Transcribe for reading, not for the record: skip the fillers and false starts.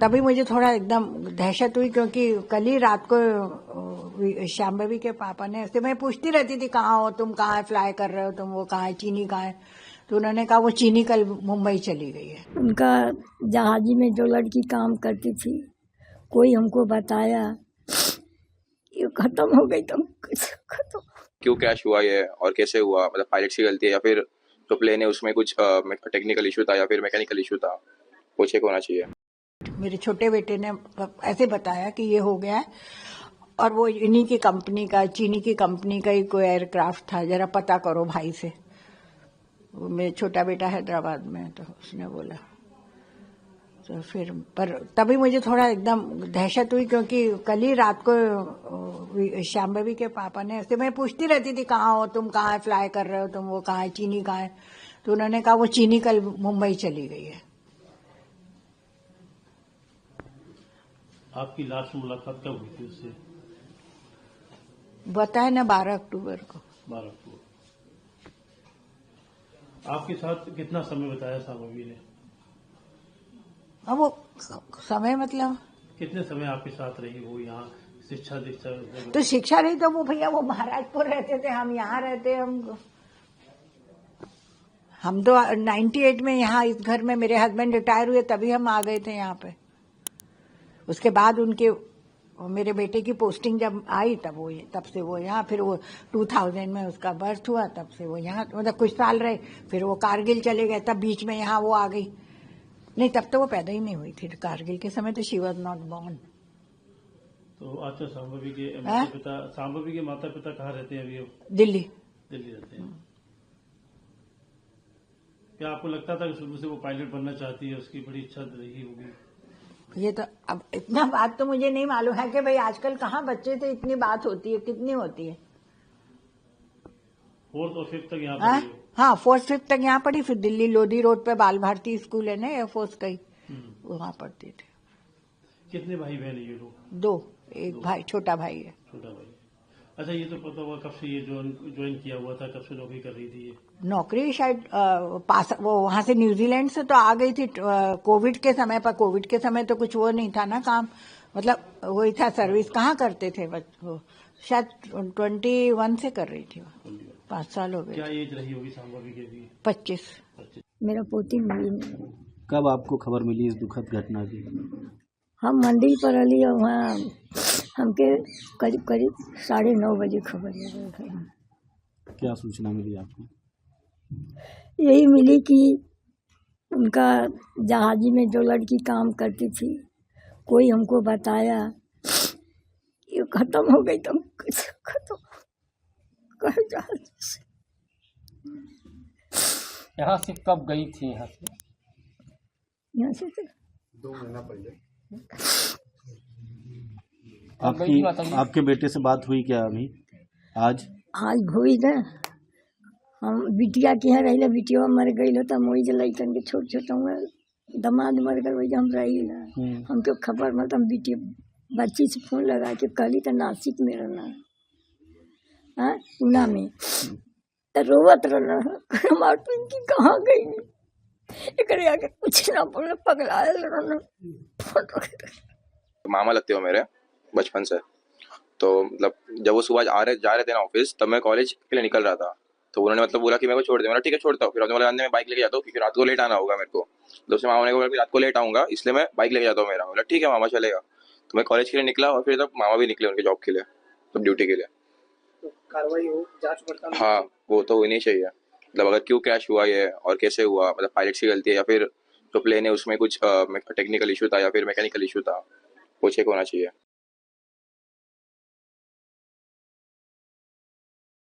तभी मुझे थोड़ा एकदम दहशत हुई, क्योंकि कल ही रात को शांभवी के पापा ने ऐसे, मैं पूछती रहती थी कहाँ हो तुम, कहाँ फ्लाई कर रहे हो तुम, वो कहाँ है, चीनी कहाँ है, तो उन्होंने कहा वो चीनी कल मुंबई चली गई है। उनका जहाजी में जो लड़की काम करती थी, कोई हमको बताया, ये खत्म हो गई, तुम खत्म। क्यों क्रैश हुआ ये और कैसे हुआ, मतलब पायलट की गलती है या फिर जो प्लेन है उसमें कुछ टेक्निकल इशू था या फिर मैकेनिकल इशू था, वो चेक होना चाहिए। मेरे छोटे बेटे ने ऐसे बताया कि ये हो गया है, और वो इन्हीं की कंपनी का, चीनी की कंपनी का ही कोई एयरक्राफ्ट था, जरा पता करो भाई से। वो मेरा छोटा बेटा हैदराबाद में है, तो उसने बोला, तो फिर पर तभी मुझे थोड़ा एकदम दहशत हुई, क्योंकि कल ही रात को शांभवी के पापा ने ऐसे, मैं पूछती रहती थी कहाँ हो तुम, कहाँ फ्लाई कर रहे हो तुम, वो कहाँ है, चीनी कहाँ है, तो उन्होंने कहा वो चीनी कल मुंबई चली गई है। आपकी लास्ट मुलाकात कब हुई थी उससे? बताया ना 12 अक्टूबर को। 12 अक्टूबर। आपके साथ कितना समय बताया शांभवी ने? अब वो समय मतलब कितने समय आपके साथ रही वो यहाँ शिक्षा दीक्षा? तो शिक्षा रही तो वो भैया वो महाराजपुर रहते थे, हम यहाँ रहते, हम तो 98 में यहाँ इस घर में, मेरे हस्बैंड रिटायर हुए तभी हम आ गए थे यहाँ पे। उसके बाद उनके मेरे बेटे की पोस्टिंग जब आई तब से वो यहाँ, फिर वो 2000 में उसका बर्थ हुआ, तब से वो यहाँ, मतलब कुछ साल रहे, फिर वो कारगिल चले गए, तब बीच में यहाँ वो आ गई। नहीं, तब तो वो पैदा ही नहीं हुई थी, कारगिल के समय तो शी वॉज नॉट बॉर्न। तो अच्छा, शांभवी के माता पिता कहाँ रहते हैं अभी? दिल्ली रहते हैं। क्या आपको लगता था कि शुरू से वो पायलट बनना चाहती है, उसकी बड़ी इच्छा रही होगी? ये तो अब इतना बात तो मुझे नहीं मालूम है कि भाई आजकल कहाँ बच्चे से इतनी बात होती है, कितनी होती है। 4th और 5th तक यहाँ पर? हाँ, 4th 5th तक यहाँ पढ़ी, फिर दिल्ली लोधी रोड पे बाल भारती स्कूल है ना एयरफोर्स का ही, वहाँ पढ़ती थी। कितने भाई बहन है ये लोग? 2, एक भाई, छोटा भाई है। छोटा भाई। अच्छा, ये तो पता हुआ कब से ये ज्वाइन किया हुआ था, कब से नौकरी कर रही थी ये? नौकरी शायद पास वो वहां से न्यूजीलैंड से तो आ गई थी कोविड के समय पर। कोविड के समय तो कुछ वो नहीं था ना काम, मतलब वही था, सर्विस कहाँ करते थे वो, शायद 21 से कर रही थी वो, 5 साल हो गए। क्या एज रही होगी शांभवी की भी? 25। मेरा पोती मिली। कब आपको खबर मिली इस दुखद घटना की? हम मंदिर पर अली और वहाँ हमके करीब 9:30 बजे खबर है। क्या सूचना मिली आपको? यही मिली कि उनका जहाजी में जो लड़की काम करती थी, कोई हमको बताया, ये खत्म हो गई, तुम खत्म कह जहाज से। यहाँ से कब गई थी? यहाँ से 2 महीना पहले। आपके बेटे से बात हुई क्या अभी? आज हुई ना। हम बिटिया के यहाँ रही, बिटिया मर गई हो, तब वही लड़कन के छोटे दमाद मर गए, वही हम रही ना। हमको खबर मतलब बिटिया बच्ची से फोन लगा के कहली तो नासिक में रहना, पूना में, तो रोवत रहना की कहाँ गई, एक आगे कुछ ना बोले, पगला रहना। मामा लगते हो मेरे बचपन से, तो मतलब जब वो सुबह जा रहे थे ना ऑफिस, तब मैं कॉलेज के लिए निकल रहा था, तो उन्होंने मतलब बोला कि मेरे को छोड़ दे। मैंने ठीक है छोड़ता हूँ। फिर बोला मैं बाइक लेके जाता हूँ क्योंकि रात को लेट आना होगा मेरे को। दूसरे मामा ने बोला रात को लेट आऊंगा, इसलिए मैं बाइक लेके जाता हूँ मेरा। बोला ठीक है मामा चलेगा। तो मैं कॉलेज के लिए निकला, और फिर तब मामा भी निकले उनके जॉब के लिए, तब ड्यूटी के लिए। तो कार्रवाई हो, जांच पड़ताल? हाँ, वो तो होनी चाहिए। मतलब अगर क्यों क्रैश हुआ ये और कैसे हुआ, मतलब पायलट की गलती है या फिर जो प्लेन है उसमें कुछ टेक्निकल इशू था या फिर मैकेनिकल इशू था, वो चेक होना चाहिए।